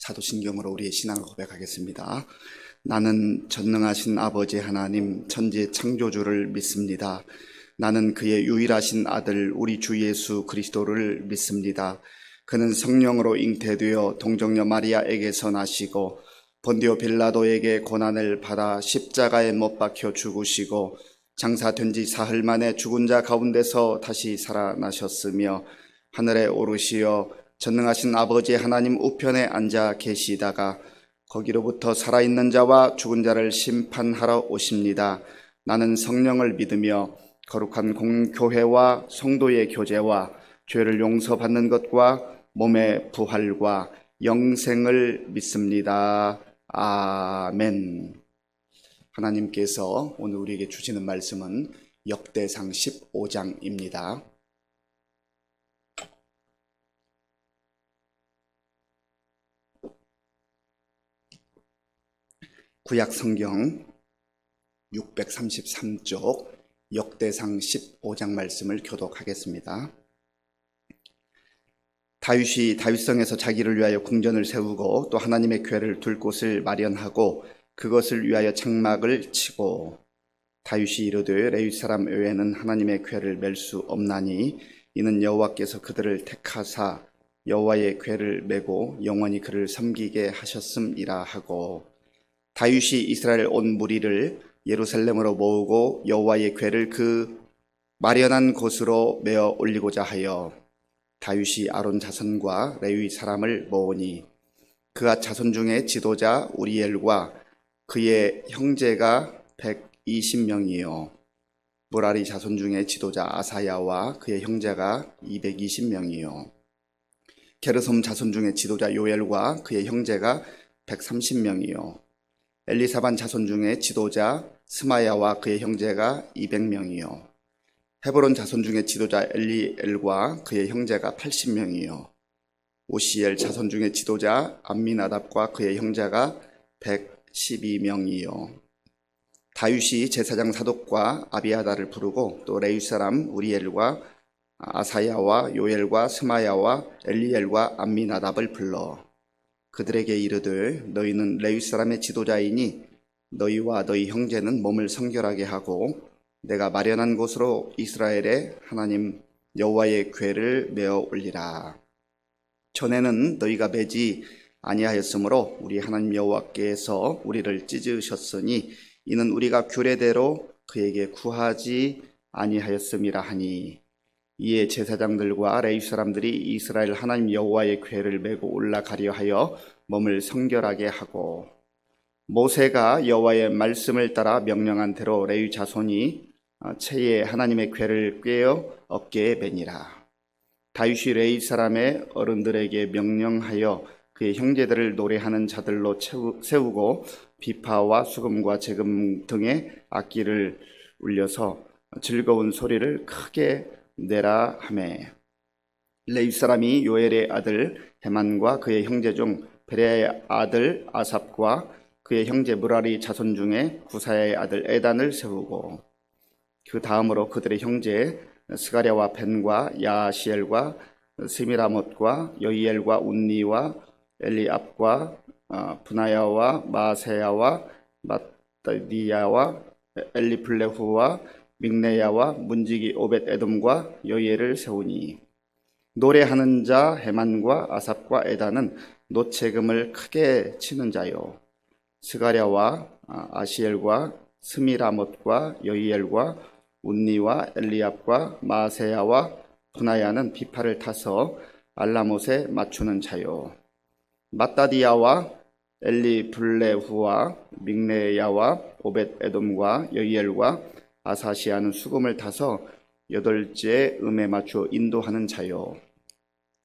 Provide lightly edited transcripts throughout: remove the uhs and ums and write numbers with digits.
사도신경으로 우리의 신앙을 고백하겠습니다. 나는 전능하신 아버지 하나님 천지 창조주를 믿습니다. 나는 그의 유일하신 아들 우리 주 예수 그리스도를 믿습니다. 그는 성령으로 잉태되어 동정녀 마리아에게서 나시고 본디오 빌라도에게 고난을 받아 십자가에 못 박혀 죽으시고 장사된 지 사흘 만에 죽은 자 가운데서 다시 살아나셨으며 하늘에 오르시어 전능하신 아버지 하나님 우편에 앉아 계시다가 거기로부터 살아있는 자와 죽은 자를 심판하러 오십니다. 나는 성령을 믿으며 거룩한 공교회와 성도의 교제와 죄를 용서받는 것과 몸의 부활과 영생을 믿습니다. 아멘. 하나님께서 오늘 우리에게 주시는 말씀은 역대상 15장입니다. 구약 성경 633쪽 역대상 15장 말씀을 교독하겠습니다. 다윗이 다윗성에서 자기를 위하여 궁전을 세우고 또 하나님의 궤를 둘 곳을 마련하고 그것을 위하여 장막을 치고 다윗이 이르되 레위 사람 외에는 하나님의 궤를 맬 수 없나니 이는 여호와께서 그들을 택하사 여호와의 궤를 메고 영원히 그를 섬기게 하셨음이라 하고 다윗이 이스라엘 온 무리를 예루살렘으로 모으고 여호와의 궤를 그 마련한 곳으로 메어 올리고자 하여 다윗이 아론 자손과 레위 사람을 모으니 그가 자손 중에 지도자 우리엘과 그의 형제가 120명이요 무라리 자손 중에 지도자 아사야와 그의 형제가 220명이요 게르솜 자손 중에 지도자 요엘과 그의 형제가 130명이요 엘리사반 자손 중에 지도자 스마야와 그의 형제가 200명이요 헤브론 자손 중에 지도자 엘리엘과 그의 형제가 80명이요 오시엘 자손 중에 지도자 암미나답과 그의 형제가 112명이요 다윗이 제사장 사독과 아비아다를 부르고 또 레위 사람 우리엘과 아사야와 요엘과 스마야와 엘리엘과 암미나답을 불러 그들에게 이르되 너희는 레위 사람의 지도자이니 너희와 너희 형제는 몸을 성결하게 하고 내가 마련한 곳으로 이스라엘의 하나님 여호와의 궤를 메어 올리라. 전에는 너희가 매지 아니하였으므로 우리 하나님 여호와께서 우리를 찢으셨으니 이는 우리가 규례대로 그에게 구하지 아니하였음이라 하니 이에 제사장들과 레위 사람들이 이스라엘 하나님 여호와의 궤를 메고 올라가려 하여 몸을 성결하게 하고 모세가 여호와의 말씀을 따라 명령한 대로 레위 자손이 채에 하나님의 궤를 꿰어 어깨에 매니라. 다윗이 레위 사람의 어른들에게 명령하여 그의 형제들을 노래하는 자들로 세우고 비파와 수금과 제금 등의 악기를 울려서 즐거운 소리를 크게 내라 하매 레위 사람이 요엘의 아들 헤만과 그의 형제 중 베레야의 아들 아삽과 그의 형제 무라리 자손 중에 구사야의 아들 에단을 세우고 그 다음으로 그들의 형제 스가랴와 벤과 야시엘과 스미라못과 여이엘과 운니와 엘리압과 분하야와 마세야와 마따디야와 엘리플레후와 믹네야와 문지기 오벳 에돔과 여이엘을 세우니 노래하는 자 헤만과 아삽과 에단은 노체금을 크게 치는 자요 스가랴와 아시엘과 스미라못과 여이엘과 운니와 엘리압과 마세야와 분하야는 비파를 타서 알라못에 맞추는 자요 마따디야와 엘리블레후와 믹네야와 오벳 에돔과 여이엘과 아사시아는 수금을 타서 8째 음에 맞추어 인도하는 자요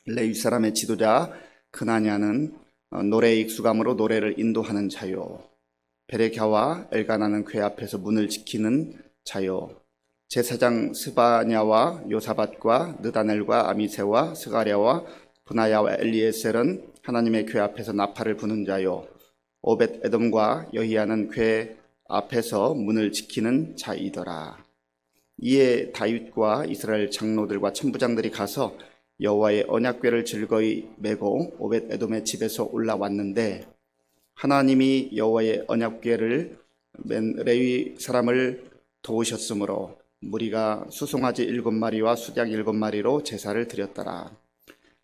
레위 사람의 지도자 그나냐는 노래에 익숙함으로 노래를 인도하는 자요 베레캬와 엘가나는 궤 앞에서 문을 지키는 자요 제사장 스바냐와 요사밧과 느다넬과 아미세와 스가랴와 분하야와 엘리에셀은 하나님의 궤 앞에서 나팔을 부는 자요 오벳 에돔과 여히야는 궤 앞에서 문을 지키는 자이더라. 이에 다윗과 이스라엘 장로들과 천부장들이 가서 여호와의 언약궤를 즐거이 메고 오벳 에돔의 집에서 올라왔는데 하나님이 여호와의 언약궤를 맨 레위 사람을 도우셨으므로 무리가 수송아지 7마리와 수장 7마리로 제사를 드렸더라.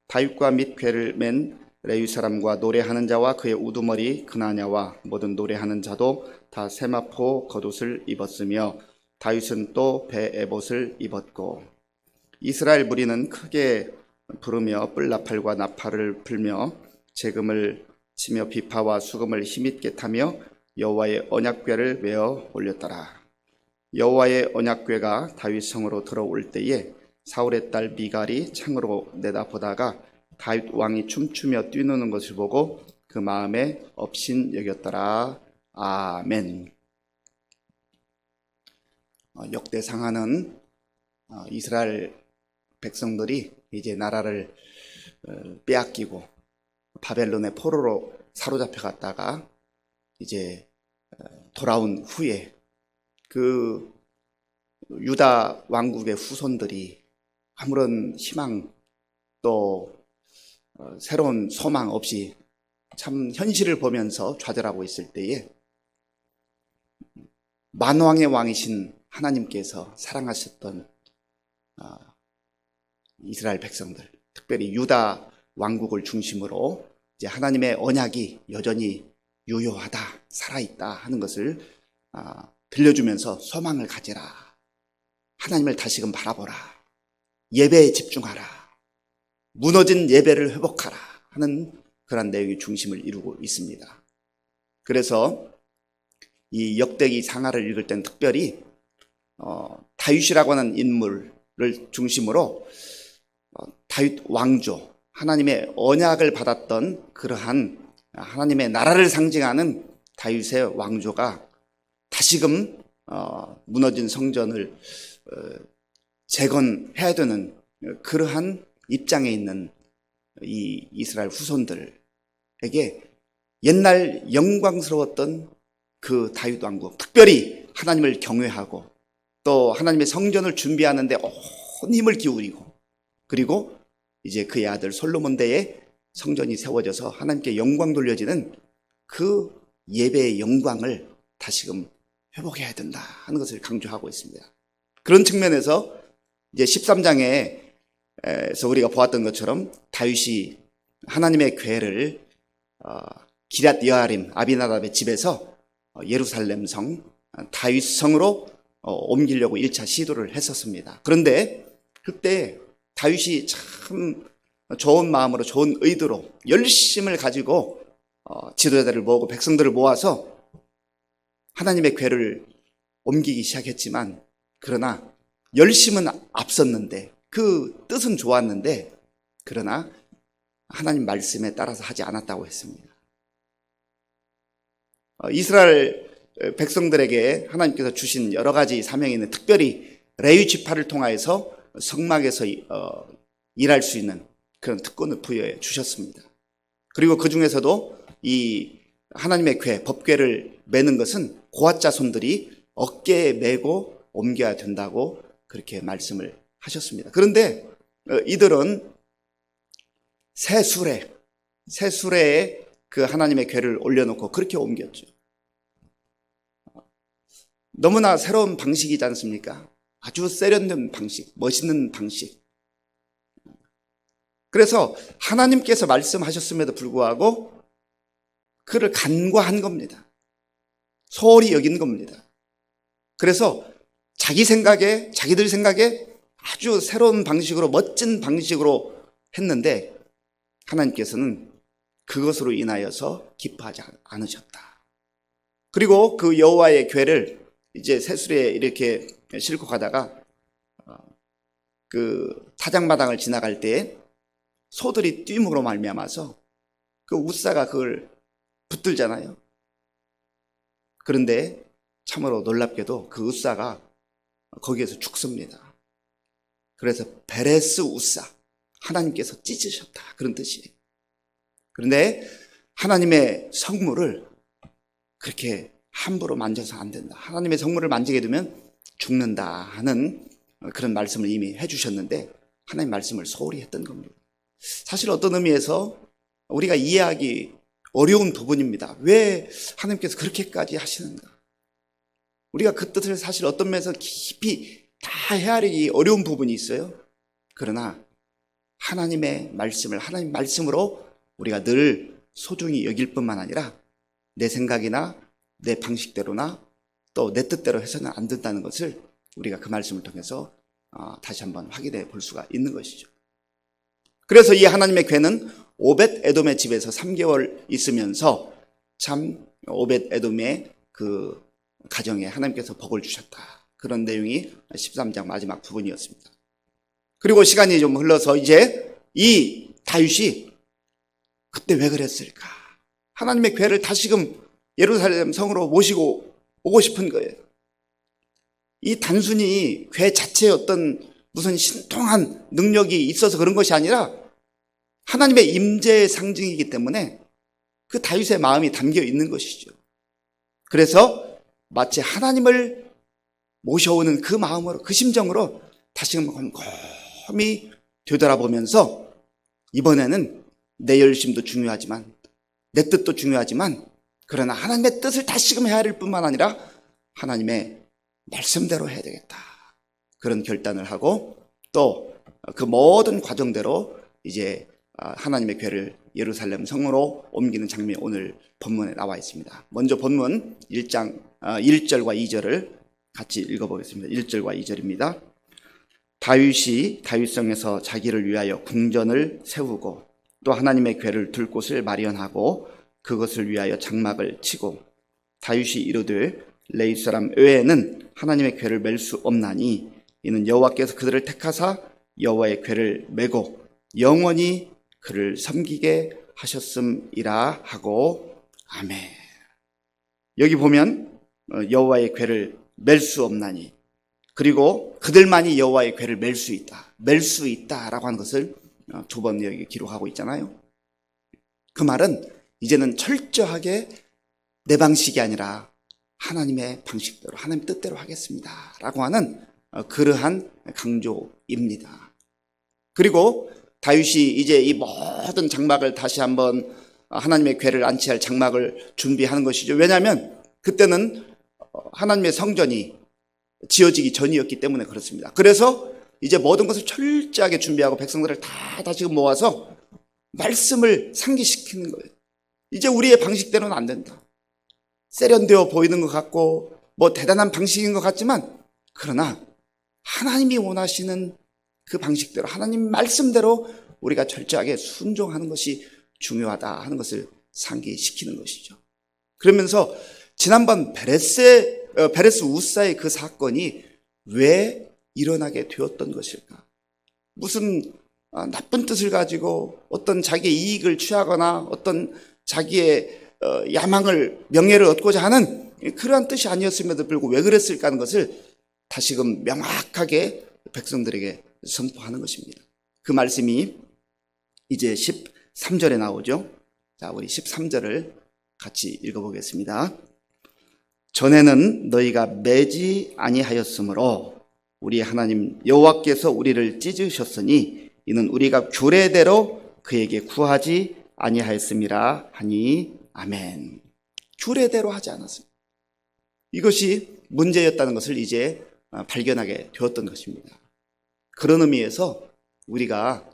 다윗과 및 궤를 맨 레위 사람과 노래하는 자와 그의 우두머리 그나냐와 모든 노래하는 자도 다 세마포 겉옷을 입었으며 다윗은 또 배 에봇을 입었고 이스라엘 무리는 크게 부르며 뿔나팔과 나팔을 불며 재금을 치며 비파와 수금을 힘있게 타며 여호와의 언약궤를 메어 올렸더라. 여호와의 언약궤가 다윗 성으로 들어올 때에 사울의 딸 미갈이 창으로 내다보다가 다윗 왕이 춤추며 뛰노는 것을 보고 그 마음에 업신 여겼더라. 아멘. 역대상하는 이스라엘 백성들이 이제 나라를 빼앗기고 바벨론의 포로로 사로잡혀 갔다가 이제 돌아온 후에 그 유다 왕국의 후손들이 아무런 희망 또 새로운 소망 없이 참 현실을 보면서 좌절하고 있을 때에 만왕의 왕이신 하나님께서 사랑하셨던 이스라엘 백성들, 특별히 유다 왕국을 중심으로 이제 하나님의 언약이 여전히 유효하다, 살아있다 하는 것을 들려주면서 소망을 가지라. 하나님을 다시금 바라보라. 예배에 집중하라. 무너진 예배를 회복하라 하는 그런 내용이 중심을 이루고 있습니다. 그래서 이 역대기 상하를 읽을 땐 특별히 다윗이라고 하는 인물을 중심으로 다윗 왕조, 하나님의 언약을 받았던 그러한 하나님의 나라를 상징하는 다윗의 왕조가 다시금 무너진 성전을 재건해야 되는 그러한 입장에 있는 이 이스라엘 후손들에게 옛날 영광스러웠던 그 다윗 왕국, 특별히 하나님을 경외하고 또 하나님의 성전을 준비하는데 온 힘을 기울이고 그리고 이제 그의 아들 솔로몬 때에 성전이 세워져서 하나님께 영광 돌려지는 그 예배의 영광을 다시금 회복해야 된다 하는 것을 강조하고 있습니다. 그런 측면에서 이제 13장에서 우리가 보았던 것처럼 다윗이 하나님의 궤를 기럇 여아림 아비나답의 집에서 예루살렘 성 다윗 성으로 옮기려고 1차 시도를 했었습니다. 그런데 그때 다윗이 참 좋은 마음으로 좋은 의도로 열심을 가지고 지도자들을 모으고 백성들을 모아서 하나님의 궤를 옮기기 시작했지만 그러나 열심은 앞섰는데 그 뜻은 좋았는데 그러나 하나님 말씀에 따라서 하지 않았다고 했습니다. 이스라엘 백성들에게 하나님께서 주신 여러 가지 사명이 있는 특별히 레위 지파를 통하여서 성막에서 일할 수 있는 그런 특권을 부여해 주셨습니다. 그리고 그 중에서도 이 하나님의 궤, 법궤를 메는 것은 고앗 자손들이 어깨에 메고 옮겨야 된다고 그렇게 말씀을 하셨습니다. 그런데 이들은 새 수레에 그 하나님의 궤를 올려놓고 그렇게 옮겼죠. 너무나 새로운 방식이지 않습니까? 아주 세련된 방식, 멋있는 방식. 그래서 하나님께서 말씀하셨음에도 불구하고 그를 간과한 겁니다. 소홀히 여긴 겁니다. 그래서 자기들 생각에 아주 새로운 방식으로 멋진 방식으로 했는데 하나님께서는 그것으로 인하여서 기뻐하지 않으셨다. 그리고 그 여호와의 궤를 이제 새수레에 이렇게 싣고 가다가 그 타작마당을 지나갈 때 소들이 뛰므로 말미암아서 그 웃사가 그걸 붙들잖아요. 그런데 참으로 놀랍게도 그 웃사가 거기에서 죽습니다. 그래서 베레스 웃사, 하나님께서 찢으셨다 그런 뜻이에요. 그런데 하나님의 성물을 그렇게 함부로 만져서 안 된다. 하나님의 성물을 만지게 되면 죽는다 하는 그런 말씀을 이미 해주셨는데 하나님 말씀을 소홀히 했던 겁니다. 사실 어떤 의미에서 우리가 이해하기 어려운 부분입니다. 왜 하나님께서 그렇게까지 하시는가? 우리가 그 뜻을 사실 어떤 면에서 깊이 다 헤아리기 어려운 부분이 있어요. 그러나 하나님의 말씀을 하나님 말씀으로 우리가 늘 소중히 여길 뿐만 아니라 내 생각이나 내 방식대로나 또 내 뜻대로 해서는 안 된다는 것을 우리가 그 말씀을 통해서 다시 한번 확인해 볼 수가 있는 것이죠. 그래서 이 하나님의 괴는 오벳 에돔의 집에서 3개월 있으면서 참 오벳 에돔의 그 가정에 하나님께서 복을 주셨다. 그런 내용이 13장 마지막 부분이었습니다. 그리고 시간이 좀 흘러서 이제 이 다윗이 그때 왜 그랬을까? 하나님의 괴를 다시금 예루살렘 성으로 모시고 오고 싶은 거예요. 이 단순히 괴 자체의 어떤 무슨 신통한 능력이 있어서 그런 것이 아니라 하나님의 임재의 상징이기 때문에 그 다윗의 마음이 담겨 있는 것이죠. 그래서 마치 하나님을 모셔오는 그 마음으로, 그 심정으로 다시금 곰곰이 되돌아보면서 이번에는 내 열심도 중요하지만 내 뜻도 중요하지만 그러나 하나님의 뜻을 다시금 헤아릴 뿐만 아니라 하나님의 말씀대로 해야 되겠다. 그런 결단을 하고 또 그 모든 과정대로 이제 하나님의 괴를 예루살렘 성으로 옮기는 장면이 오늘 본문에 나와 있습니다. 먼저 본문 1장 1절과 2절을 같이 읽어보겠습니다. 1절과 2절입니다. 다윗이 다윗성에서 자기를 위하여 궁전을 세우고 또 하나님의 괴를 둘 곳을 마련하고 그것을 위하여 장막을 치고 다윗이 이르되 레위 사람 외에는 하나님의 괴를 맬 수 없나니 이는 여호와께서 그들을 택하사 여호와의 괴를 메고 영원히 그를 섬기게 하셨음이라 하고 아멘. 여기 보면 여호와의 괴를 맬 수 없나니 그리고 그들만이 여호와의 괴를 맬 수 있다. 맬 수 있다라고 하는 것을 두 번 여기 기록하고 있잖아요. 그 말은 이제는 철저하게 내 방식이 아니라 하나님의 방식대로 하나님 뜻대로 하겠습니다 라고 하는 그러한 강조입니다. 그리고 다윗이 이제 이 모든 장막을 다시 한번 하나님의 괴를 안치할 장막을 준비하는 것이죠. 왜냐하면 그때는 하나님의 성전이 지어지기 전이었기 때문에 그렇습니다. 그래서 이제 모든 것을 철저하게 준비하고 백성들을 다 다시금 모아서 말씀을 상기시키는 거예요. 이제 우리의 방식대로는 안 된다. 세련되어 보이는 것 같고 뭐 대단한 방식인 것 같지만 그러나 하나님이 원하시는 그 방식대로 하나님 말씀대로 우리가 철저하게 순종하는 것이 중요하다 하는 것을 상기시키는 것이죠. 그러면서 지난번 베레스 우사의 그 사건이 왜 일어나게 되었던 것일까? 무슨 나쁜 뜻을 가지고 어떤 자기의 이익을 취하거나 어떤 자기의 야망을 명예를 얻고자 하는 그러한 뜻이 아니었음에도 불구하고 왜 그랬을까 하는 것을 다시금 명확하게 백성들에게 선포하는 것입니다. 그 말씀이 이제 13절에 나오죠. 자, 우리 13절을 같이 읽어보겠습니다. 전에는 너희가 매지 아니하였으므로 우리 하나님 여호와께서 우리를 찢으셨으니 이는 우리가 규례대로 그에게 구하지 아니하였음이라 하니 아멘. 규례대로 하지 않았습니다. 이것이 문제였다는 것을 이제 발견하게 되었던 것입니다. 그런 의미에서 우리가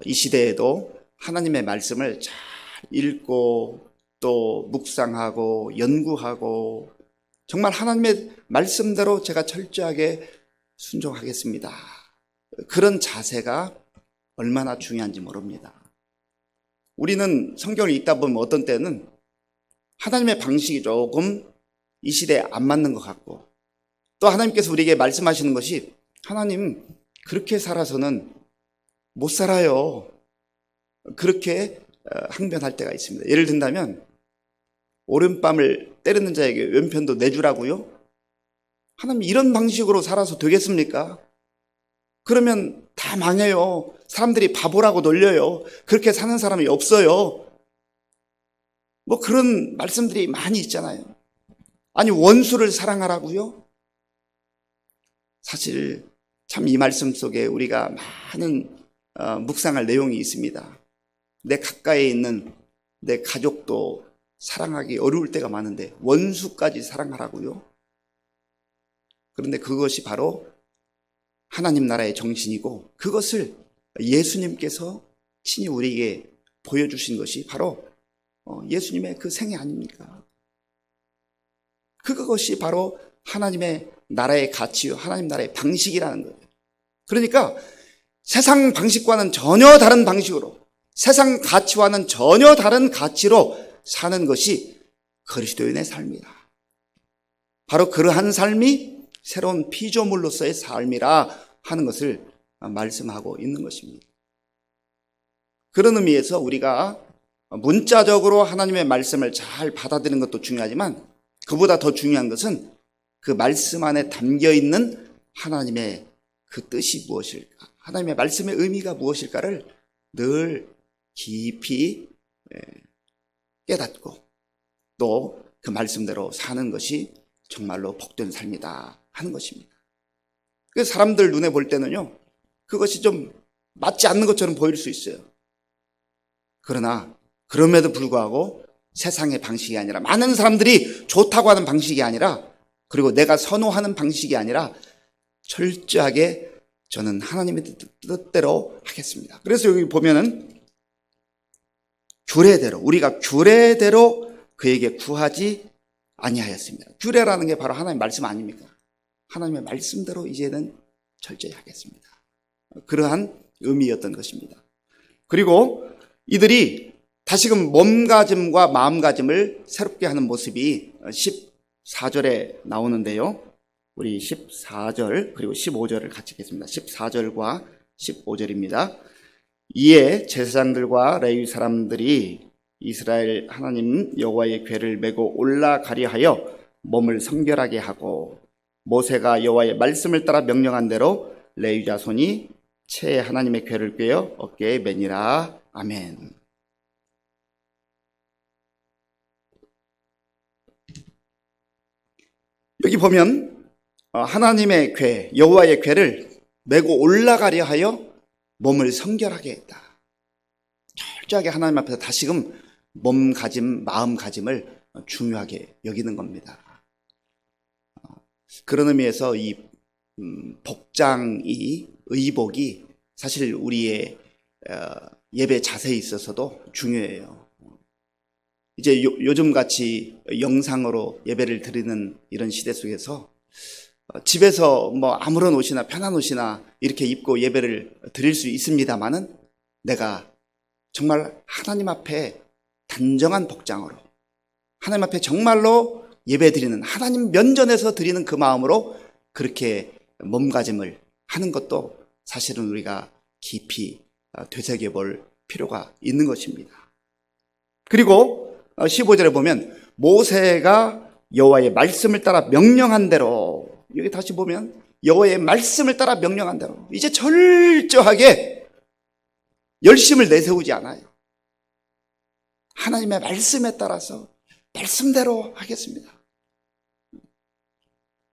이 시대에도 하나님의 말씀을 잘 읽고 또 묵상하고 연구하고 정말 하나님의 말씀대로 제가 철저하게 순종하겠습니다. 그런 자세가 얼마나 중요한지 모릅니다. 우리는 성경을 읽다 보면 어떤 때는 하나님의 방식이 조금 이 시대에 안 맞는 것 같고 또 하나님께서 우리에게 말씀하시는 것이 하나님 그렇게 살아서는 못 살아요. 그렇게 항변할 때가 있습니다. 예를 든다면 오른밤을 때리는 자에게 왼편도 내주라고요? 하나님 이런 방식으로 살아서 되겠습니까? 그러면 다 망해요. 사람들이 바보라고 놀려요. 그렇게 사는 사람이 없어요. 뭐 그런 말씀들이 많이 있잖아요. 아니 원수를 사랑하라고요? 사실 참 이 말씀 속에 우리가 많은 묵상할 내용이 있습니다. 내 가까이에 있는 내 가족도 사랑하기 어려울 때가 많은데 원수까지 사랑하라고요? 그런데 그것이 바로 하나님 나라의 정신이고, 그것을 예수님께서 친히 우리에게 보여주신 것이 바로 예수님의 그 생애 아닙니까? 그것이 바로 하나님의 나라의 가치요, 하나님 나라의 방식이라는 거예요. 그러니까 세상 방식과는 전혀 다른 방식으로, 세상 가치와는 전혀 다른 가치로 사는 것이 그리스도인의 삶이다. 바로 그러한 삶이 새로운 피조물로서의 삶이라 하는 것을 말씀하고 있는 것입니다. 그런 의미에서 우리가 문자적으로 하나님의 말씀을 잘 받아들이는 것도 중요하지만, 그보다 더 중요한 것은 그 말씀 안에 담겨 있는 하나님의 그 뜻이 무엇일까, 하나님의 말씀의 의미가 무엇일까를 늘 깊이 깨닫고 또 그 말씀대로 사는 것이 정말로 복된 삶이다 하는 것입니다. 그래서 사람들 눈에 볼 때는요, 그것이 좀 맞지 않는 것처럼 보일 수 있어요. 그러나 그럼에도 불구하고 세상의 방식이 아니라, 많은 사람들이 좋다고 하는 방식이 아니라, 그리고 내가 선호하는 방식이 아니라 철저하게 저는 하나님의 뜻대로 하겠습니다. 그래서 여기 보면은 규례대로, 우리가 규례대로 그에게 구하지 아니하였습니다. 규례라는 게 바로 하나님의 말씀 아닙니까? 하나님의 말씀대로 이제는 철저히 하겠습니다. 그러한 의미였던 것입니다. 그리고 이들이 다시금 몸가짐과 마음가짐을 새롭게 하는 모습이 14절에 나오는데요. 우리 14절 그리고 15절을 같이 읽겠습니다. 14절과 15절입니다. 이에 제사장들과 레위 사람들이 이스라엘 하나님 여호와의 궤를 메고 올라가려 하여 몸을 성결하게 하고, 모세가 여호와의 말씀을 따라 명령한 대로 레위 자손이 채 하나님의 궤를 꿰어 어깨에 매니라. 아멘. 여기 보면 하나님의 궤, 여호와의 궤를 메고 올라가려 하여 몸을 성결하게 했다. 철저하게 하나님 앞에서 다시금 몸가짐, 마음가짐을 중요하게 여기는 겁니다. 그런 의미에서 이 복장이, 의복이 사실 우리의 예배 자세에 있어서도 중요해요. 이제 요즘같이 영상으로 예배를 드리는 이런 시대 속에서 집에서 뭐 아무런 옷이나 편한 옷이나 이렇게 입고 예배를 드릴 수 있습니다만은, 내가 정말 하나님 앞에 단정한 복장으로, 하나님 앞에 정말로 예배 드리는, 하나님 면전에서 드리는 그 마음으로 그렇게 몸가짐을 하는 것도 사실은 우리가 깊이 되새겨 볼 필요가 있는 것입니다. 그리고 15절에 보면 모세가 여호와의 말씀을 따라 명령한 대로, 여기 다시 보면 여호와의 말씀을 따라 명령한 대로, 이제 철저하게 열심을 내세우지 않아요. 하나님의 말씀에 따라서 말씀대로 하겠습니다.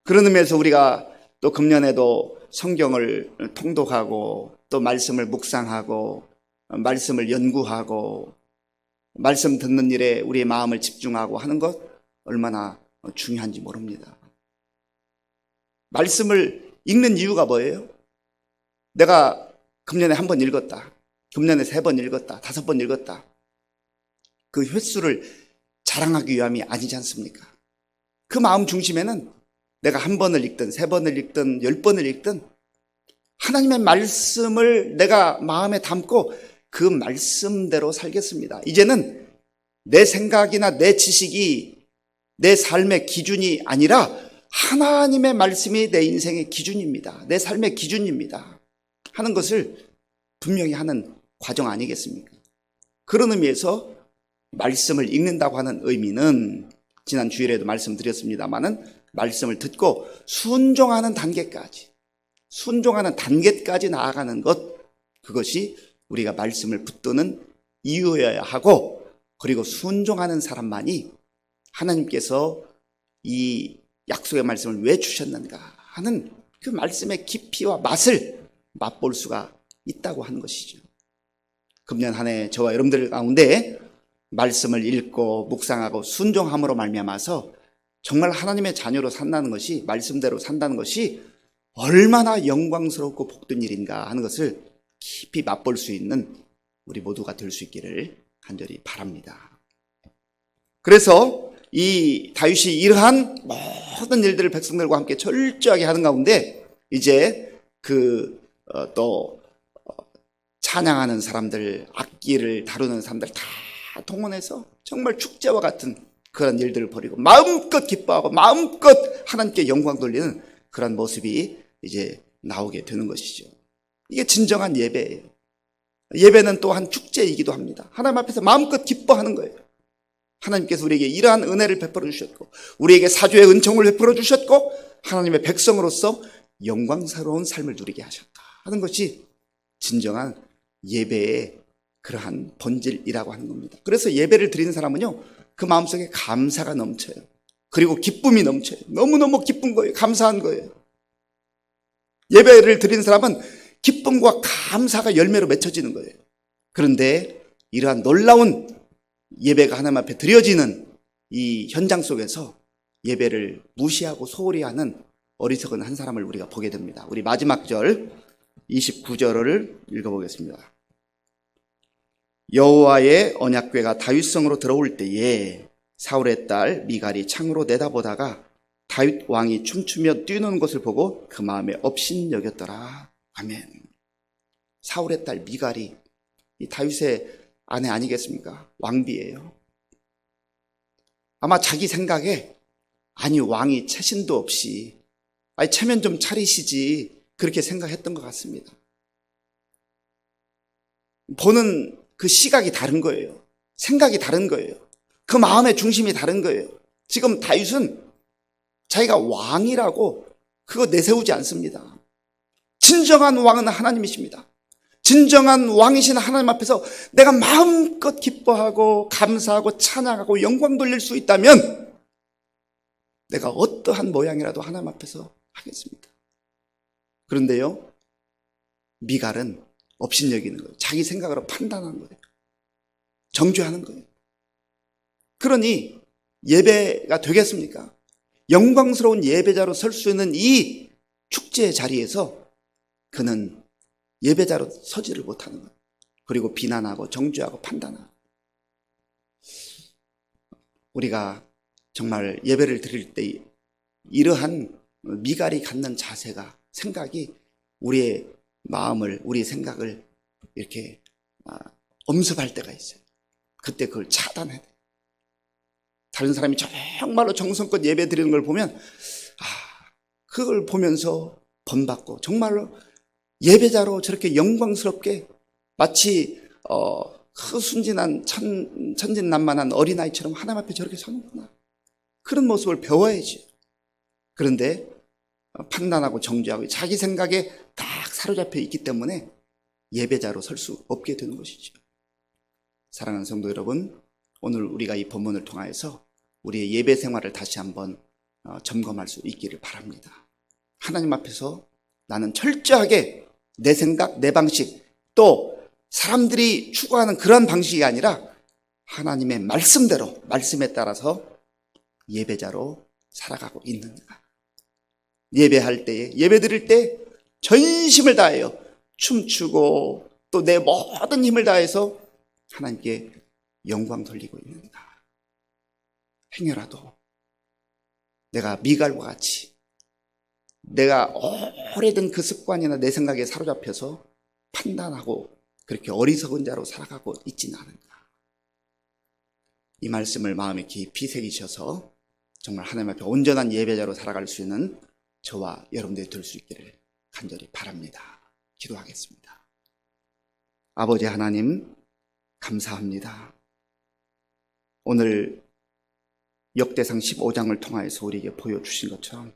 그런 의미에서 우리가 또 금년에도 성경을 통독하고 또 말씀을 묵상하고 말씀을 연구하고 말씀 듣는 일에 우리의 마음을 집중하고 하는 것 얼마나 중요한지 모릅니다. 말씀을 읽는 이유가 뭐예요? 내가 금년에 한 번 읽었다, 금년에 3번 읽었다, 5번 읽었다, 그 횟수를 자랑하기 위함이 아니지 않습니까? 그 마음 중심에는 내가 1번을 읽든 3번을 읽든 10번을 읽든 하나님의 말씀을 내가 마음에 담고 그 말씀대로 살겠습니다. 이제는 내 생각이나 내 지식이 내 삶의 기준이 아니라 하나님의 말씀이 내 인생의 기준입니다. 내 삶의 기준입니다 하는 것을 분명히 하는 과정 아니겠습니까? 그런 의미에서 말씀을 읽는다고 하는 의미는 지난 주일에도 말씀드렸습니다마는 말씀을 듣고 순종하는 단계까지 나아가는 것, 그것이 우리가 말씀을 붙드는 이유여야 하고, 그리고 순종하는 사람만이 하나님께서 이 약속의 말씀을 왜 주셨는가 하는 그 말씀의 깊이와 맛을 맛볼 수가 있다고 하는 것이죠. 금년 한 해 저와 여러분들 가운데 말씀을 읽고 묵상하고 순종함으로 말미암아서 정말 하나님의 자녀로 산다는 것이, 말씀대로 산다는 것이 얼마나 영광스럽고 복된 일인가 하는 것을 깊이 맛볼 수 있는 우리 모두가 될 수 있기를 간절히 바랍니다. 그래서 이 다윗이 이러한 모든 일들을 백성들과 함께 철저하게 하는 가운데 이제 찬양하는 사람들, 악기를 다루는 사람들 다 동원해서 정말 축제와 같은 그런 일들을 벌이고 마음껏 기뻐하고 마음껏 하나님께 영광 돌리는 그런 모습이 이제 나오게 되는 것이죠. 이게 진정한 예배예요. 예배는 또한 축제이기도 합니다. 하나님 앞에서 마음껏 기뻐하는 거예요. 하나님께서 우리에게 이러한 은혜를 베풀어 주셨고 우리에게 사주의 은총을 베풀어 주셨고 하나님의 백성으로서 영광스러운 삶을 누리게 하셨다 하는 것이 진정한 예배의 그러한 본질이라고 하는 겁니다. 그래서 예배를 드리는 사람은요, 그 마음속에 감사가 넘쳐요. 그리고 기쁨이 넘쳐요. 너무너무 기쁜 거예요. 감사한 거예요. 예배를 드리는 사람은 기쁨과 감사가 열매로 맺혀지는 거예요. 그런데 이러한 놀라운 예배가 하나님 앞에 드려지는 이 현장 속에서 예배를 무시하고 소홀히 하는 어리석은 한 사람을 우리가 보게 됩니다. 우리 마지막 절 29절을 읽어보겠습니다. 여호와의 언약궤가 다윗성으로 들어올 때에 사울의 딸 미갈이 창으로 내다보다가 다윗 왕이 춤추며 뛰노는 것을 보고 그 마음에 업신여겼더라. 아멘. 사울의 딸 미갈이 이 다윗의 아내 아니겠습니까? 왕비예요. 아마 자기 생각에 아니 왕이 체신도 없이 아니 체면 좀 차리시지 그렇게 생각했던 것 같습니다. 보는 그 시각이 다른 거예요. 생각이 다른 거예요. 그 마음의 중심이 다른 거예요. 지금 다윗은 자기가 왕이라고 그거 내세우지 않습니다. 진정한 왕은 하나님이십니다. 진정한 왕이신 하나님 앞에서 내가 마음껏 기뻐하고 감사하고 찬양하고 영광 돌릴 수 있다면 내가 어떠한 모양이라도 하나님 앞에서 하겠습니다. 그런데요, 미갈은 업신여기는 거예요. 자기 생각으로 판단하는 거예요. 정죄하는 거예요. 그러니 예배가 되겠습니까? 영광스러운 예배자로 설 수 있는 이 축제의 자리에서 그는 예배자로 서지를 못하는 거예요. 그리고 비난하고 정죄하고 판단하고. 우리가 정말 예배를 드릴 때 이러한 미갈이 갖는 자세가, 생각이 우리의 마음을, 우리의 생각을 이렇게 엄습할 때가 있어요. 그때 그걸 차단해야 돼요. 다른 사람이 정말로 정성껏 예배 드리는 걸 보면 그걸 보면서 본받고 정말로 예배자로 저렇게 영광스럽게 마치 그 순진한 천진난만한 어린아이처럼 하나님 앞에 저렇게 서는구나. 그런 모습을 배워야지. 그런데 판단하고 정죄하고 자기 생각에 딱 사로잡혀 있기 때문에 예배자로 설 수 없게 되는 것이죠. 사랑하는 성도 여러분, 오늘 우리가 이 본문을 통하여서 우리의 예배 생활을 다시 한번 점검할 수 있기를 바랍니다. 하나님 앞에서 나는 철저하게 내 생각, 내 방식, 또 사람들이 추구하는 그런 방식이 아니라 하나님의 말씀대로, 말씀에 따라서 예배자로 살아가고 있는가. 예배할 때에, 예배 드릴 때 전심을 다해요. 춤추고 또 내 모든 힘을 다해서 하나님께 영광 돌리고 있는가. 행여라도 내가 미갈과 같이 내가 오래된 그 습관이나 내 생각에 사로잡혀서 판단하고 그렇게 어리석은 자로 살아가고 있지는 않은가. 이 말씀을 마음에 깊이 새기셔서 정말 하나님 앞에 온전한 예배자로 살아갈 수 있는 저와 여러분들이 될 수 있기를 간절히 바랍니다. 기도하겠습니다. 아버지 하나님, 감사합니다. 오늘 역대상 15장을 통하여서 우리에게 보여주신 것처럼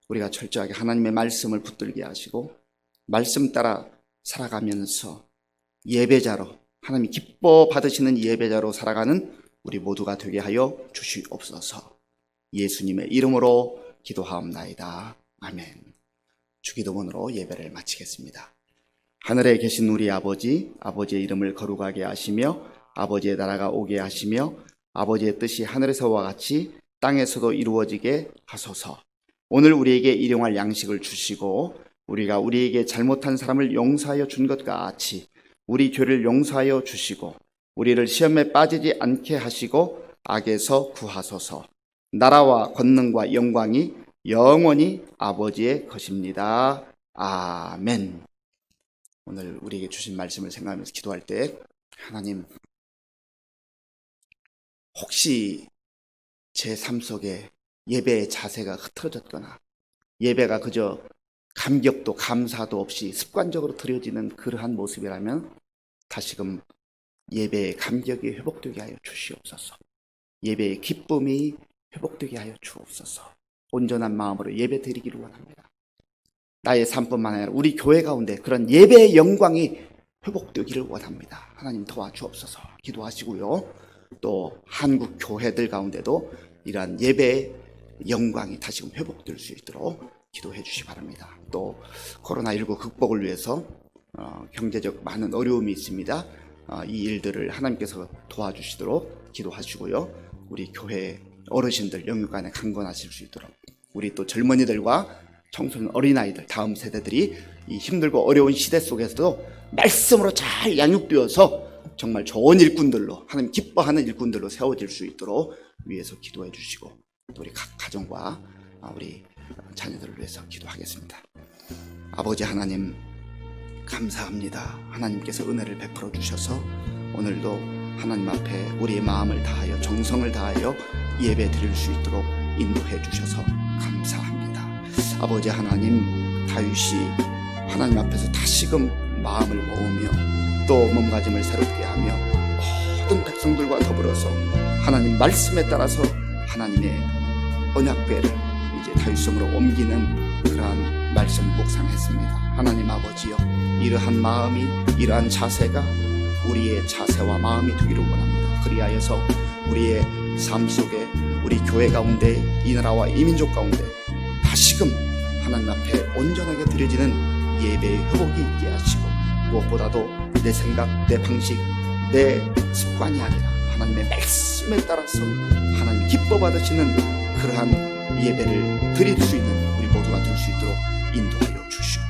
우리가 철저하게 하나님의 말씀을 붙들게 하시고 말씀 따라 살아가면서 예배자로, 하나님이 기뻐 받으시는 예배자로 살아가는 우리 모두가 되게 하여 주시옵소서. 예수님의 이름으로 기도하옵나이다. 아멘. 주기도문으로 예배를 마치겠습니다. 하늘에 계신 우리 아버지, 아버지의 이름을 거룩하게 하시며 아버지의 나라가 오게 하시며 아버지의 뜻이 하늘에서와 같이 땅에서도 이루어지게 하소서. 오늘 우리에게 일용할 양식을 주시고 우리가 우리에게 잘못한 사람을 용서하여 준 것 같이 우리 죄를 용서하여 주시고 우리를 시험에 빠지지 않게 하시고 악에서 구하소서. 나라와 권능과 영광이 영원히 아버지의 것입니다. 아멘. 오늘 우리에게 주신 말씀을 생각하면서 기도할 때 하나님, 혹시 제 삶 속에 예배의 자세가 흐트러졌거나 예배가 그저 감격도 감사도 없이 습관적으로 드려지는 그러한 모습이라면 다시금 예배의 감격이 회복되게 하여 주시옵소서. 예배의 기쁨이 회복되게 하여 주옵소서. 온전한 마음으로 예배 드리기를 원합니다. 나의 삶뿐만 아니라 우리 교회 가운데 그런 예배의 영광이 회복되기를 원합니다. 하나님 도와주옵소서. 기도하시고요. 또 한국 교회들 가운데도 이러한 예배의 영광이 다시금 회복될 수 있도록 기도해 주시기 바랍니다. 또 코로나19 극복을 위해서 경제적 많은 어려움이 있습니다. 이 일들을 하나님께서 도와주시도록 기도하시고요. 우리 교회 어르신들 영육간에 강건하실 수 있도록, 우리 또 젊은이들과 청소년 어린아이들 다음 세대들이 이 힘들고 어려운 시대 속에서도 말씀으로 잘 양육되어서 정말 좋은 일꾼들로, 하나님 기뻐하는 일꾼들로 세워질 수 있도록 위해서 기도해 주시고, 또 우리 각 가정과 우리 자녀들을 위해서 기도하겠습니다. 아버지 하나님 감사합니다. 하나님께서 은혜를 베풀어 주셔서 오늘도 하나님 앞에 우리의 마음을 다하여 정성을 다하여 예배 드릴 수 있도록 인도해 주셔서 감사합니다. 아버지 하나님, 다윗이 하나님 앞에서 다시금 마음을 모으며 또 몸가짐을 새롭게 하며 모든 백성들과 더불어서 하나님 말씀에 따라서 하나님의 언약궤를 이제 다윗성으로 옮기는 그러한 말씀 묵상했습니다. 하나님 아버지여, 이러한 마음이, 이러한 자세가 우리의 자세와 마음이 되기를 원합니다. 그리하여서 우리의 삶 속에, 우리 교회 가운데, 이 나라와 이 민족 가운데 다시금 하나님 앞에 온전하게 드려지는 예배의 회복이 있게 하시고, 무엇보다도 내 생각, 내 방식, 내 습관이 아니라 하나님의 말씀에 따라서 하나님 기뻐 받으시는 그러한 예배를 드릴 수 있는 우리 모두가 될 수 있도록 인도하여 주시옵소서.